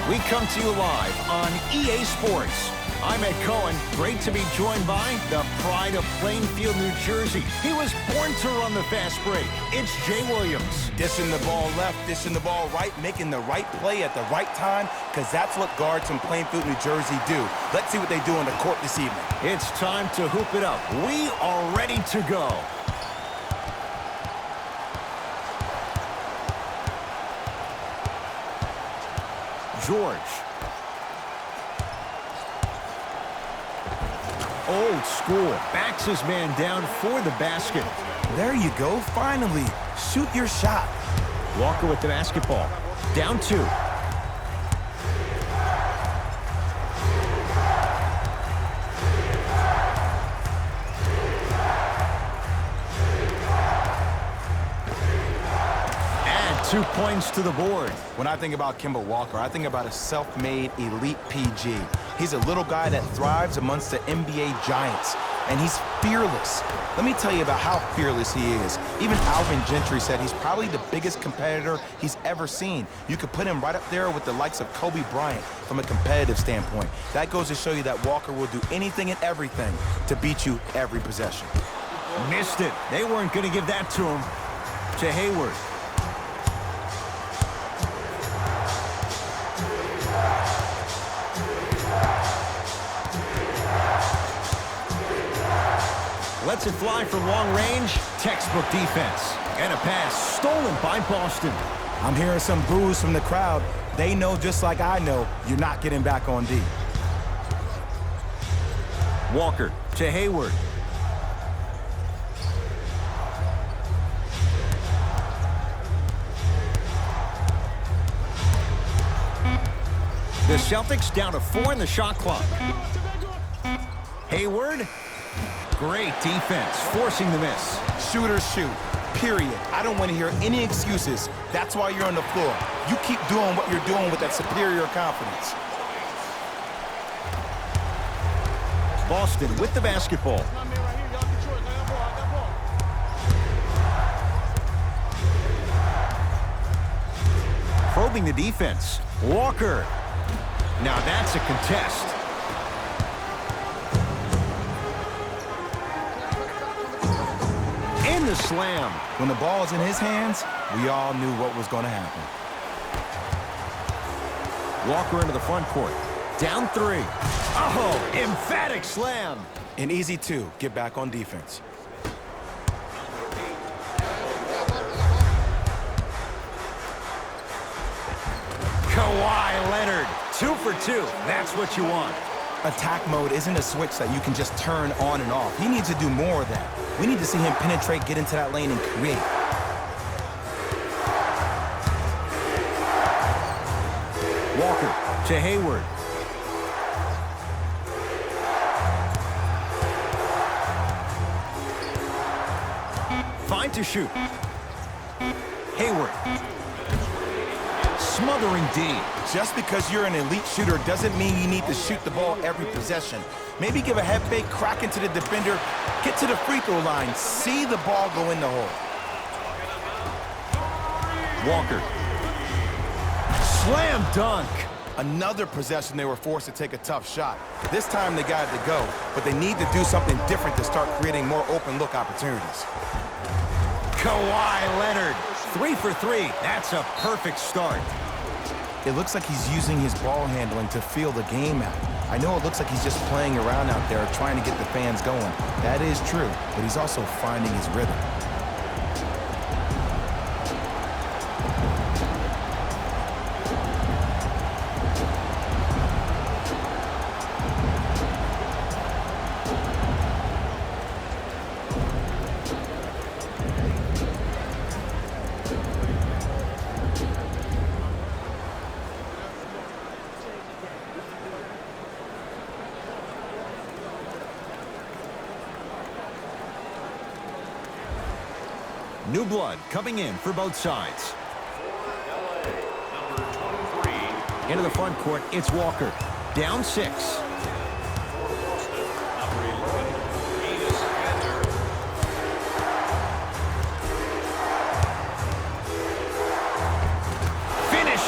We come to you live on EA Sports. I'm Ed Cohen. Great to be joined by the pride of Plainfield, New Jersey. He was born to run the fast break. It's Jay Williams. Dishing the ball left, dishing the ball right, making the right play at the right time, because that's what guards from Plainfield, New Jersey do. Let's see what they do on the court this evening. It's time to hoop it up. We are ready to go. George. Old school. Backs his man down for the basket. There you go. Finally. Shoot your shot. Walker with the basketball. Down 2. Add 2 points to the board. When I think about Kemba Walker, I think about a self-made elite PG. He's a little guy that thrives amongst the NBA giants, and he's fearless. Let me tell you about how fearless he is. Even Alvin Gentry said he's probably the biggest competitor he's ever seen. You could put him right up there with the likes of Kobe Bryant from a competitive standpoint. That goes to show you that Walker will do anything and everything to beat you every possession. Missed it. They weren't going to give that to him. To Hayward. Lets it fly from long range. Textbook defense. And a pass stolen by Boston. I'm hearing some boos from the crowd. They know just like I know you're not getting back on D. Walker to Hayward. The Celtics down to 4 in the shot clock. Hayward. Great defense, forcing the miss. Shooters shoot, period. I don't want to hear any excuses. That's why you're on the floor. You keep doing what you're doing with that superior confidence. Boston with the basketball. Probing the defense. Walker. Now that's a contest. In the slam. When the ball's in his hands, we all knew what was going to happen. Walker into the front court. Down 3. Oh, emphatic slam. An easy 2. Get back on defense. Kawhi Leonard. 2 for 2. That's what you want. Attack mode isn't a switch that you can just turn on and off. He needs to do more of that. We need to see him penetrate, get into that lane, and create. Walker to Hayward. Fine to shoot. Hayward. Smothering D. Just because you're an elite shooter doesn't mean you need to shoot the ball every possession. Maybe give a head fake, crack into the defender, get to the free throw line, see the ball go in the hole. Walker. Slam dunk. Another possession they were forced to take a tough shot. This time they got it to go, but they need to do something different to start creating more open look opportunities. Kawhi Leonard. 3 for 3. That's a perfect start. It looks like he's using his ball handling to feel the game out. I know it looks like he's just playing around out there trying to get the fans going. That is true, but he's also finding his rhythm. New blood coming in for both sides. Into the front court, it's Walker. Down 6.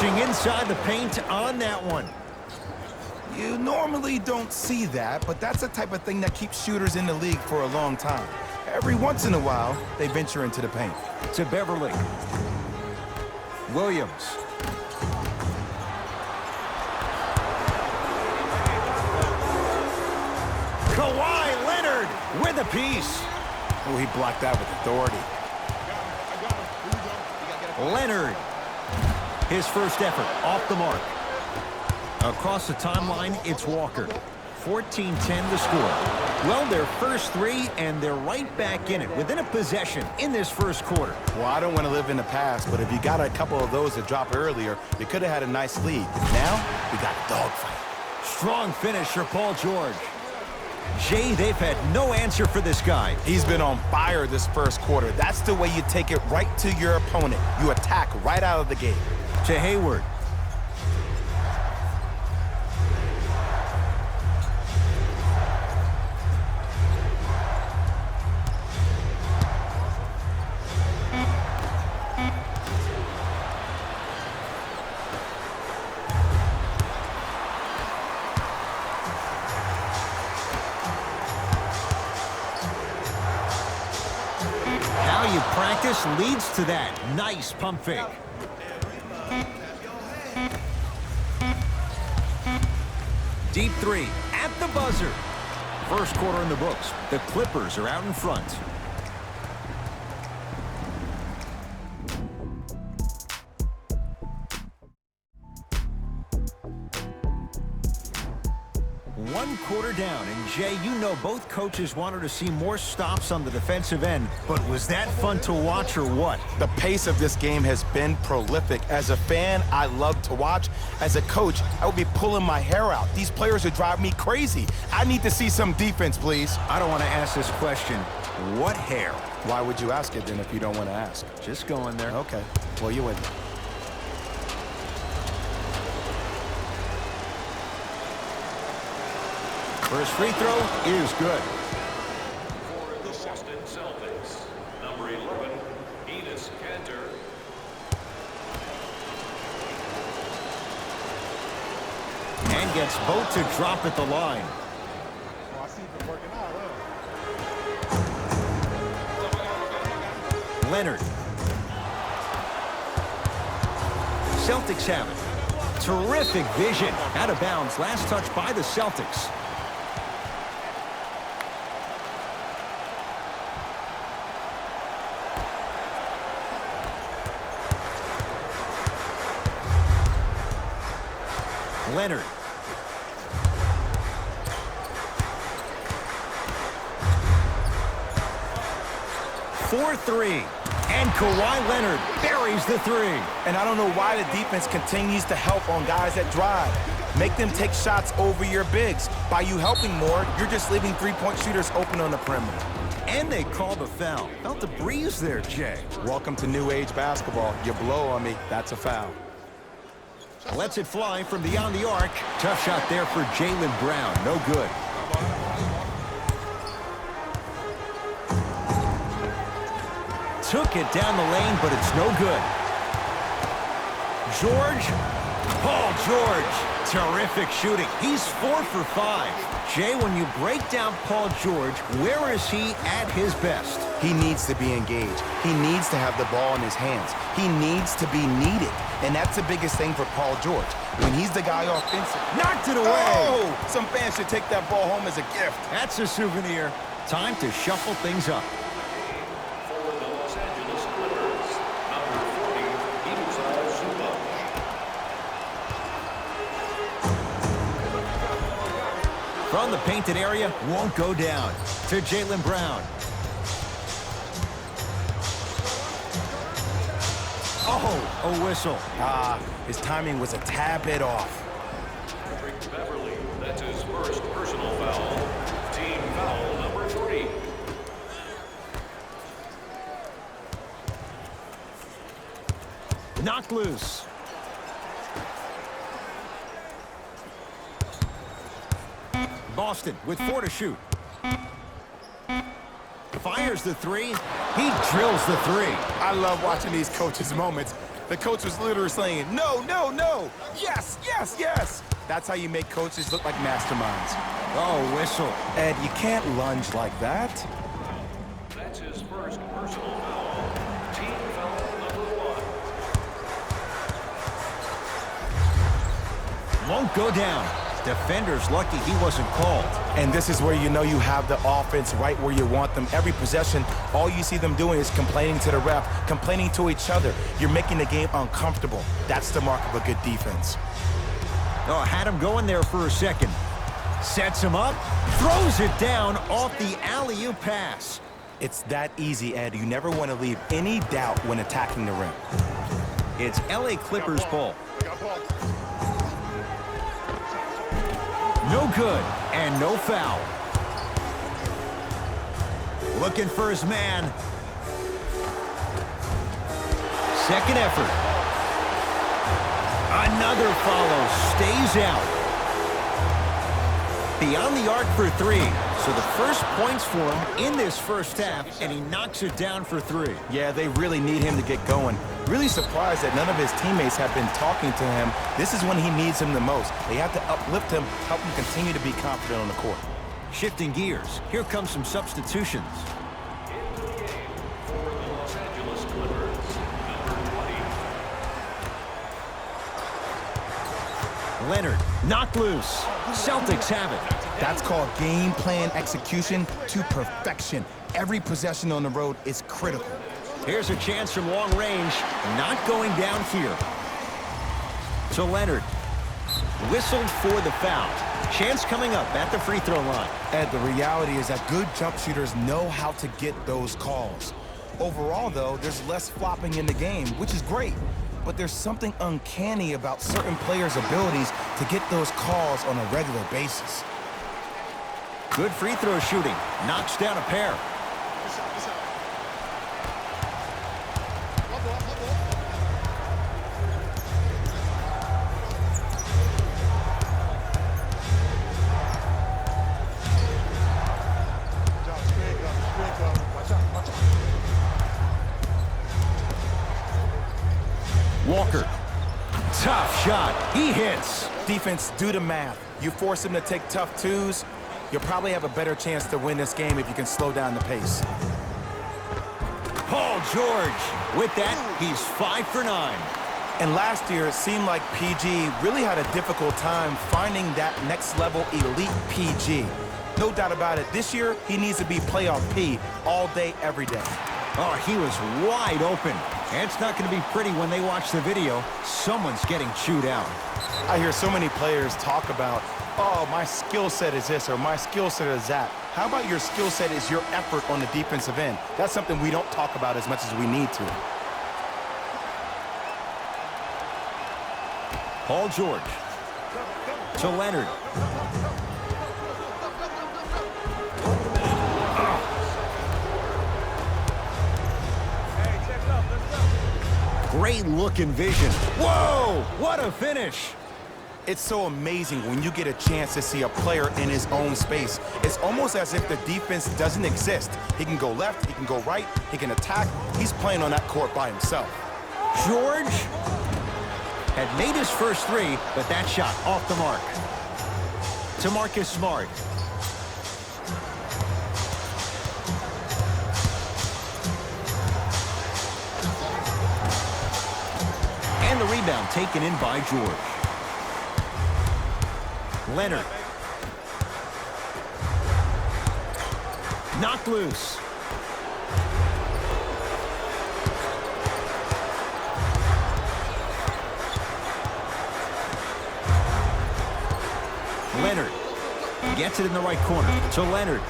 Finishing inside the paint on that one. You normally don't see that, but that's the type of thing that keeps shooters in the league for a long time. Every once in a while, they venture into the paint. To Beverly. Williams. Kawhi Leonard with a piece. Oh, he blocked that with authority. Leonard. His first effort off the mark. Across the timeline, it's Walker. 14-10 the score. Well, their first three, and they're right back in it, within a possession in this first quarter. Well, I don't want to live in the past, but if you got a couple of those to drop earlier, you could have had a nice lead. Now, we got a dogfight. Strong finish for Paul George. Jay, they've had no answer for this guy. He's been on fire this first quarter. That's the way you take it right to your opponent. You attack right out of the gate. To Hayward. How you practice leads to that. Nice pump fake. Deep three at the buzzer. First quarter in the books. The Clippers are out in front. One quarter down, and Jay, you know both coaches wanted to see more stops on the defensive end, but was that fun to watch or what? The pace of this game has been prolific. As a fan, I love to watch. As a coach, I would be pulling my hair out. These players would drive me crazy. I need to see some defense, please. I don't want to ask this question. What hair? Why would you ask it then if you don't want to ask? Just going there. Okay. Well, you wouldn't. First free throw is good. For the Boston Celtics, number 11, Enes Kanter. And gets both to drop at the line. Leonard. Celtics have it. Terrific vision. Out of bounds. Last touch by the Celtics. Leonard. For three. And Kawhi Leonard buries the three. And I don't know why the defense continues to help on guys that drive. Make them take shots over your bigs. By you helping more, you're just leaving three-point shooters open on the perimeter. And they called a foul. Felt a breeze there, Jay. Welcome to new age basketball. You blow on me, that's a foul. Lets it fly from beyond the arc. Tough shot there for Jaylen Brown. No good. Took it down the lane, but it's no good. George. Paul George. Terrific shooting. He's 4 for 5. Jay, when you break down Paul George, where is he at his best? He needs to be engaged. He needs to have the ball in his hands. He needs to be needed. And that's the biggest thing for Paul George. When he's the guy offensive. Knocked it away. Oh! Some fans should take that ball home as a gift. That's a souvenir. Time to shuffle things up. For the Los Angeles Clippers, number 40, Enes Kanter. From the painted area, won't go down. To Jaylen Brown. Oh, a whistle. His timing was a tad bit off. Beverly, that's his first personal foul. Team foul number 3. Knocked loose. Boston with 4 to shoot. Fires the three. He drills the three. I love watching these coaches' moments. The coach was literally saying, no, no, no, yes, yes, yes. That's how you make coaches look like masterminds. Oh, whistle. Ed, you can't lunge like that. That's his first personal foul. Team foul number 1. Won't go down. Defender's lucky he wasn't called. And this is where you know you have the offense right where you want them. Every possession, all you see them doing is complaining to the ref, complaining to each other. You're making the game uncomfortable. That's the mark of a good defense. Oh, had him going there for a second. Sets him up, throws it down off the alley-oop pass. It's that easy, Ed. You never want to leave any doubt when attacking the rim. It's LA Clippers ball. No good, and no foul. Looking for his man. Second effort. Another follow, stays out. Beyond the arc for three. So the first points for him in this first half, and he knocks it down for three. Yeah, they really need him to get going. Really surprised that none of his teammates have been talking to him. This is when he needs him the most. They have to uplift him, help him continue to be confident on the court. Shifting gears, here comes some substitutions. Into the game for the Los Angeles Clippers, number 20. Leonard, knocked loose. Celtics have it. That's called game plan execution to perfection. Every possession on the road is critical. Here's a chance from long range. Not going down here. To Leonard. Whistled for the foul. Chance coming up at the free throw line. Ed, the reality is that good jump shooters know how to get those calls. Overall, though, there's less flopping in the game, which is great. But there's something uncanny about certain players' abilities to get those calls on a regular basis. Good free throw shooting. Knocks down a pair. Walker. Tough shot. He hits. Defense, do the math. You force him to take tough twos, you'll probably have a better chance to win this game if you can slow down the pace. Paul George. With that, he's 5 for 9. And last year, it seemed like PG really had a difficult time finding that next level elite PG. No doubt about it, this year, he needs to be playoff P all day, every day. Oh, he was wide open. And it's not going to be pretty when they watch the video. Someone's getting chewed out. I hear so many players talk about, oh, my skill set is this or my skill set is that. How about your skill set is your effort on the defensive end? That's something we don't talk about as much as we need to. Paul George. To Leonard. Great look and vision. Whoa! What a finish! It's so amazing when you get a chance to see a player in his own space. It's almost as if the defense doesn't exist. He can go left, he can go right, he can attack. He's playing on that court by himself. George had made his first three, but that shot off the mark. To Marcus Smart. And the rebound taken in by George. Leonard. Knocked loose. Leonard gets it in the right corner to Leonard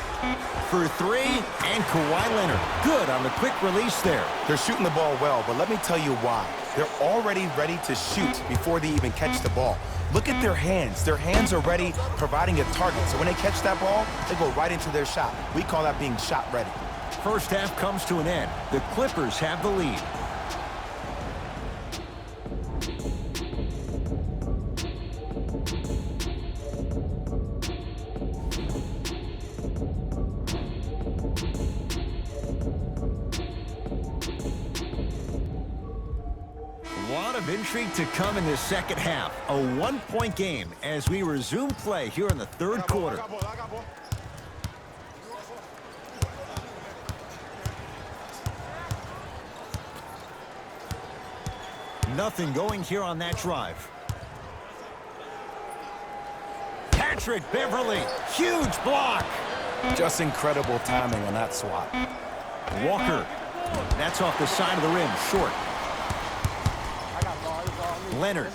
for three, and Kawhi Leonard good on the quick release there. They're shooting the ball well, but let me tell you why. They're already ready to shoot before they even catch the ball. Look at their hands. Their hands are ready, providing a target. So when they catch that ball, they go right into their shot. We call that being shot ready. First half comes to an end. The Clippers have the lead. streak to come in the second half. A 1-point game as we resume play here in the third quarter. Nothing going here on that drive. Patrick Beverly, huge block. Just incredible timing on that swat. Walker, that's off the side of the rim, short. Leonard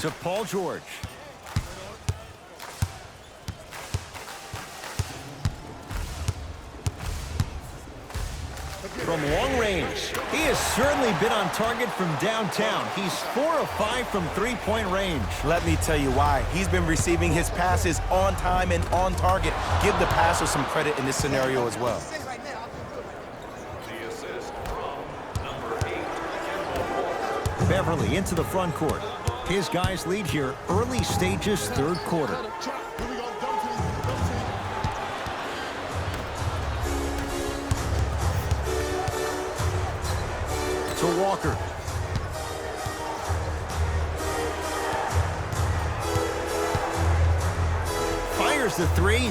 to Paul George. From long range, he has certainly been on target from downtown. He's 4 of 5 from three-point range. Let me tell you why. He's been receiving his passes on time and on target. Give the passer some credit in this scenario as well. The assist from number 8, Beverly into the front court. His guys lead here, early stages, third quarter. To Walker. Fires the three.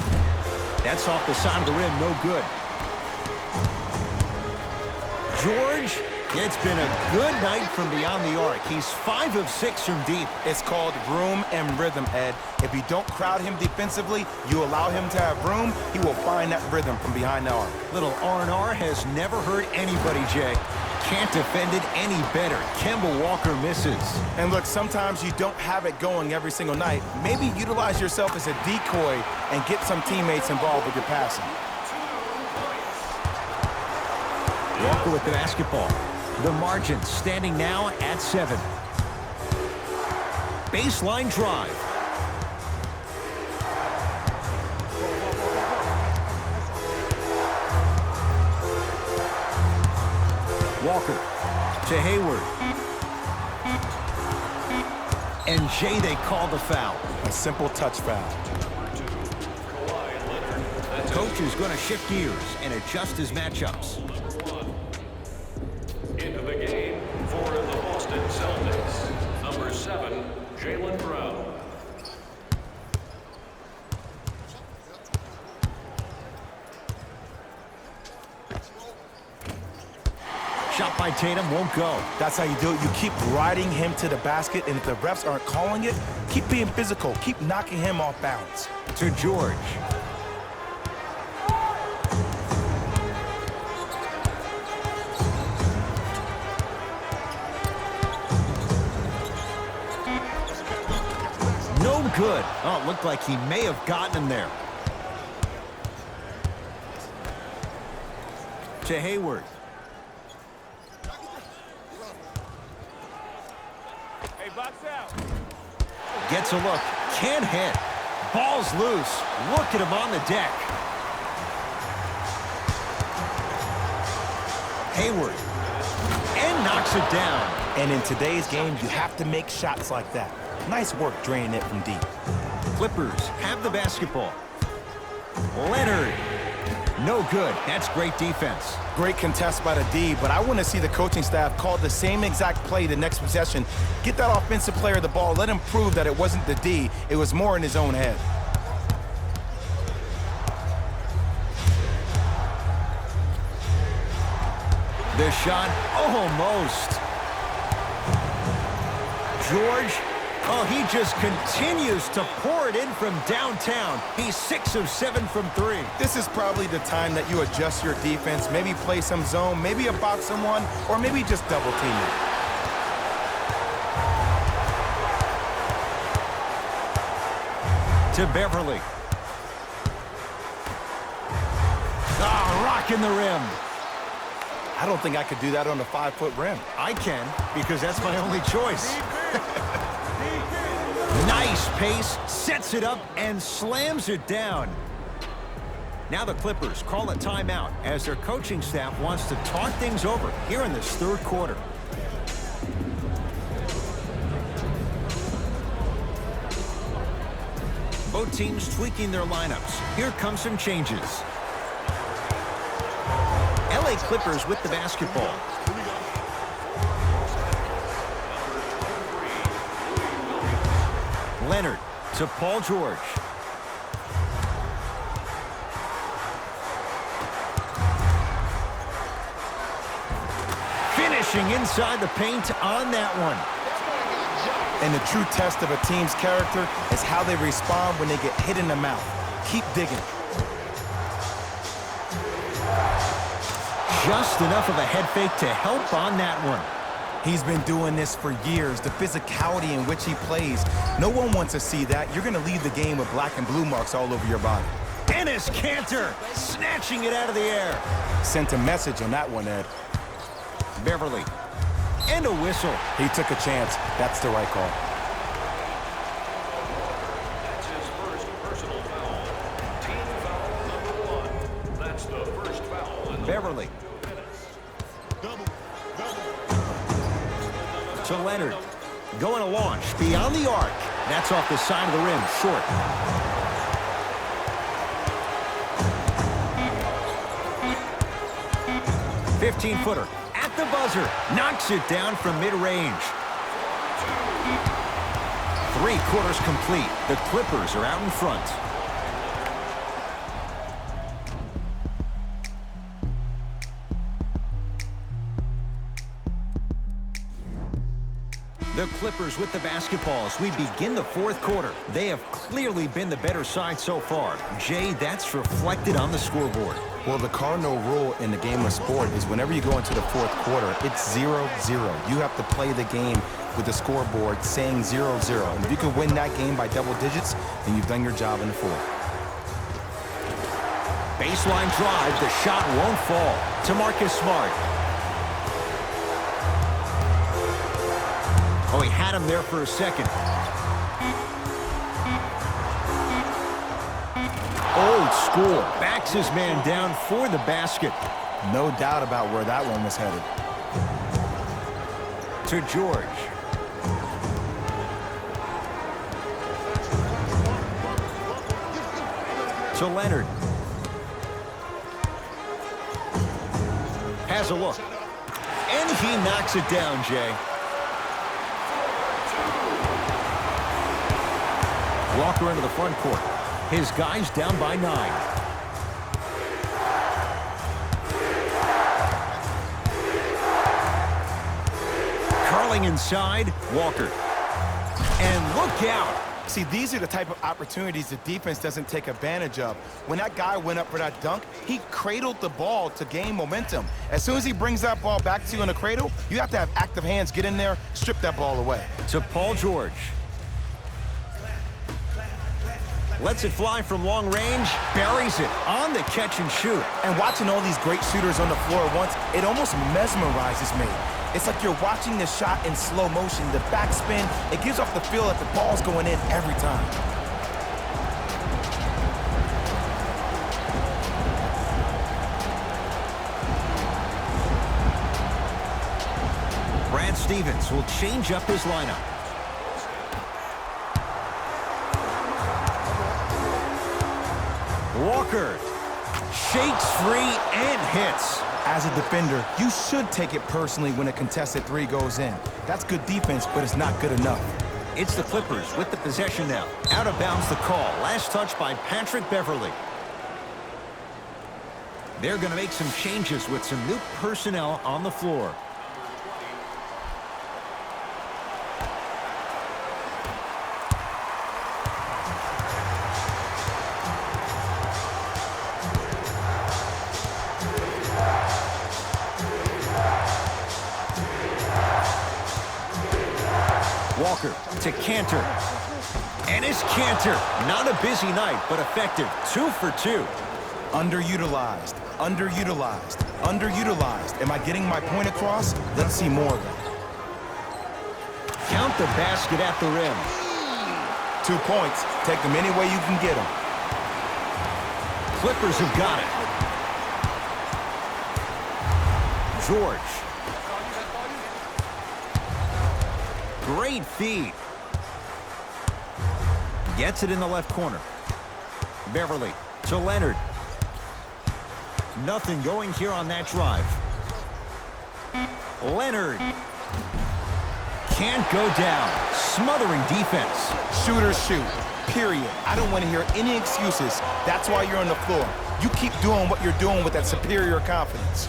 That's off the side of the rim, no good. George, it's been a good night from beyond the arc. He's 5 of 6 from deep. It's called room and rhythm, Ed. If you don't crowd him defensively, you allow him to have room, he will find that rhythm from behind the arc. Little R&R has never hurt anybody, Jay. Can't defend it any better. Kemba Walker misses. And look, sometimes you don't have it going every single night. Maybe utilize yourself as a decoy and get some teammates involved with your passing. Walker with the basketball. The margin standing now at 7. Baseline drive. Walker to Hayward. And Jay, they call the foul. A simple touch foul. Coach is going to shift gears and adjust his matchups. into the game for the Boston Celtics. Number 7, Jaylen Brown. Shot by Tatum won't go. That's how you do it. You keep riding him to the basket, and if the refs aren't calling it, keep being physical. Keep knocking him off balance. To George. No good. Oh, it looked like he may have gotten him there. To Hayward. Hey, box out. Gets a look. Can't hit. Ball's loose. Look at him on the deck. Hayward. And knocks it down. And in today's game, you have to make shots like that. Nice work draining it from deep. Clippers have the basketball. Leonard. No good. That's great defense. Great contest by the D, but I want to see the coaching staff call the same exact play the next possession. Get that offensive player the ball. Let him prove that it wasn't the D. It was more in his own head. The shot, almost. George, oh, he just continues to pour it in from downtown. He's 6 of 7 from 3. This is probably the time that you adjust your defense, maybe play some zone, maybe a box someone, or maybe just double team it. To Beverly. Ah, rocking the rim. I don't think I could do that on a 5-foot rim. I can, because that's my only choice. Nice pace, sets it up, and slams it down. Now the Clippers call a timeout as their coaching staff wants to talk things over here in this third quarter. Both teams tweaking their lineups. Here come some changes. LA Clippers with the basketball. Leonard to Paul George. Finishing inside the paint on that one. And the true test of a team's character is how they respond when they get hit in the mouth. Keep digging. Just enough of a head fake to help on that one. He's been doing this for years. The physicality in which he plays. No one wants to see that. You're going to leave the game with black and blue marks all over your body. Enes Kanter snatching it out of the air. Sent a message on that one, Ed. Beverly. And a whistle. He took a chance. That's the right call. That's his first personal foul. Team foul number 1. That's the first foul in the Beverly. To Leonard. Going to launch beyond the arc. That's off the side of the rim. Short. $15-footer. At the buzzer. Knocks it down from mid-range. 3 quarters complete. The Clippers are out in front. The Clippers with the basketball as we begin the fourth quarter. They have clearly been the better side so far. Jay, that's reflected on the scoreboard. Well, the cardinal rule in the game of sport is whenever you go into the fourth quarter, it's 0-0. You have to play the game with the scoreboard saying 0-0. And if you can win that game by double digits, then you've done your job in the fourth. Baseline drive. The shot won't fall. To Marcus Smart. Oh, he had him there for a second. Old school. Backs his man down for the basket. No doubt about where that one was headed. To George. To Leonard. Has a look. And he knocks it down, Jay. Walker into the front court. His guys down by 9. Curling inside, Walker. And look out. See, these are the type of opportunities the defense doesn't take advantage of. When that guy went up for that dunk, he cradled the ball to gain momentum. As soon as he brings that ball back to you in the cradle, you have to have active hands get in there, strip that ball away. To Paul George. Lets it fly from long range, buries it on the catch and shoot. And watching all these great shooters on the floor at once, it almost mesmerizes me. It's like you're watching the shot in slow motion, the backspin. It gives off the feel that the ball's going in every time. Brad Stevens will change up his lineup. Walker shakes free and hits. As a defender, you should take it personally when a contested 3 goes in. That's good defense, but it's not good enough. It's the Clippers with the possession now. Out of bounds the call. Last touch by Patrick Beverly. They're going to make some changes with some new personnel on the floor. Walker to Kanter. And it's Kanter. Not a busy night, but effective. 2 for 2. Underutilized, underutilized, underutilized. Am I getting my point across? Let's see more of it. Count the basket at the rim. 2 points. Take them any way you can get them. Clippers have got it. George. Great feed. Gets it in the left corner. Beverly to Leonard. Nothing going here on that drive. Leonard. Can't go down. Smothering defense. Shooters shoot, period. I don't want to hear any excuses. That's why you're on the floor. You keep doing what you're doing with that superior confidence.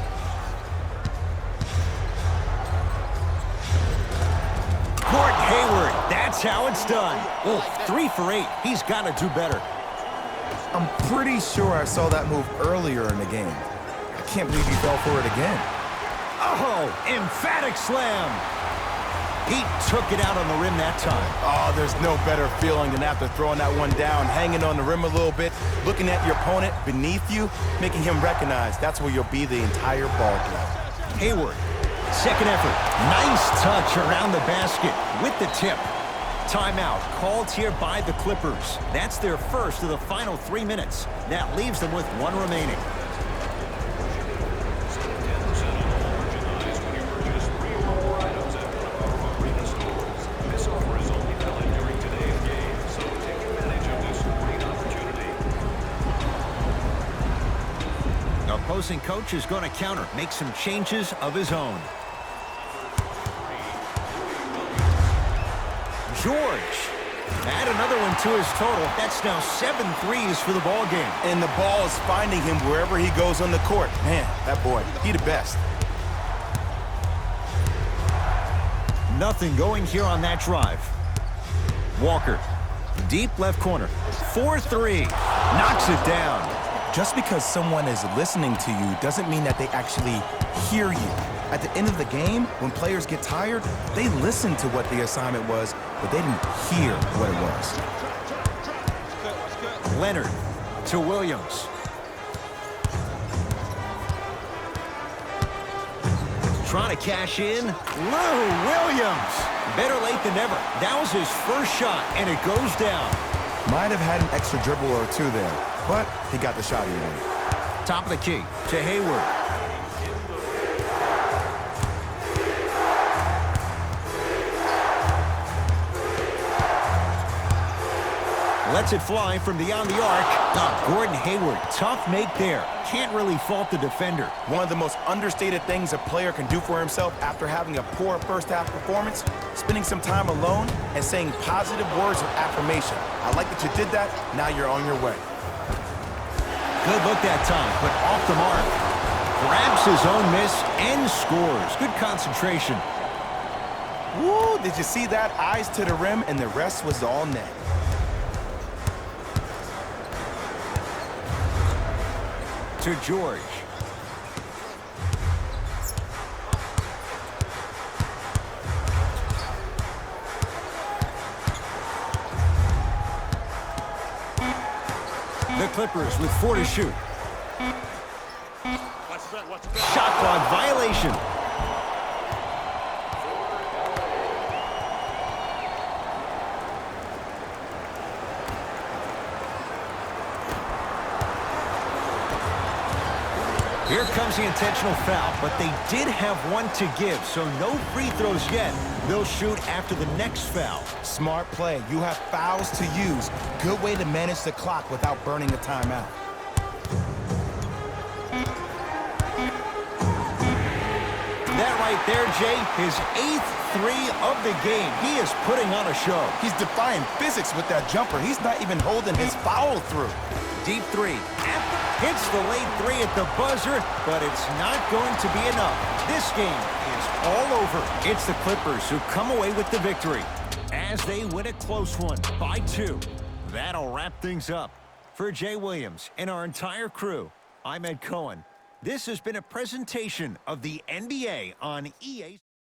Gordon Hayward, that's how it's done. Oh, 3 for 8. He's got to do better. I'm pretty sure I saw that move earlier in the game. I can't believe he fell for it again. Oh, emphatic slam. He took it out on the rim that time. Oh, there's no better feeling than after throwing that one down, hanging on the rim a little bit, looking at your opponent beneath you, making him recognize that's where you'll be the entire ball game. Hayward, second effort. Nice touch around the basket with the tip. Timeout called here by the Clippers. That's their first of the final 3 minutes. That leaves them with 1 remaining. Opposing coach is going to counter, make some changes of his own. George, add another one to his total. That's now 7 threes for the ball game. And the ball is finding him wherever he goes on the court. Man, that boy, he the best. Nothing going here on that drive. Walker, deep left corner. 4-3, knocks it down. Just because someone is listening to you doesn't mean that they actually hear you. At the end of the game, when players get tired, they listen to what the assignment was, but they didn't hear what it was. Leonard to Williams. Trying to cash in. Lou Williams. Better late than never. That was his first shot, and it goes down. Might have had an extra dribble or two there, but he got the shot he wanted. Top of the key to Hayward. Lets it fly from beyond the arc. Oh, Gordon Hayward, tough make there. Can't really fault the defender. One of the most understated things a player can do for himself after having a poor first-half performance, spending some time alone and saying positive words of affirmation. I like that you did that. Now you're on your way. Good look that time, but off the mark. Grabs his own miss and scores. Good concentration. Woo, did you see that? Eyes to the rim, and the rest was all net. To George. The Clippers with 4 to shoot. Shot clock violation. Here comes the intentional foul, but they did have one to give, so no free throws yet. They'll shoot after the next foul. Smart play. You have fouls to use. Good way to manage the clock without burning a timeout. That right there, Jay, his 8th 3 of the game. He is putting on a show. He's defying physics with that jumper. He's not even holding his foul through. Deep 3. Hits the late 3 at the buzzer, but it's not going to be enough. This game is all over. It's the Clippers who come away with the victory as they win a close one by 2. That'll wrap things up. For Jay Williams and our entire crew, I'm Ed Cohen. This has been a presentation of the NBA on EA.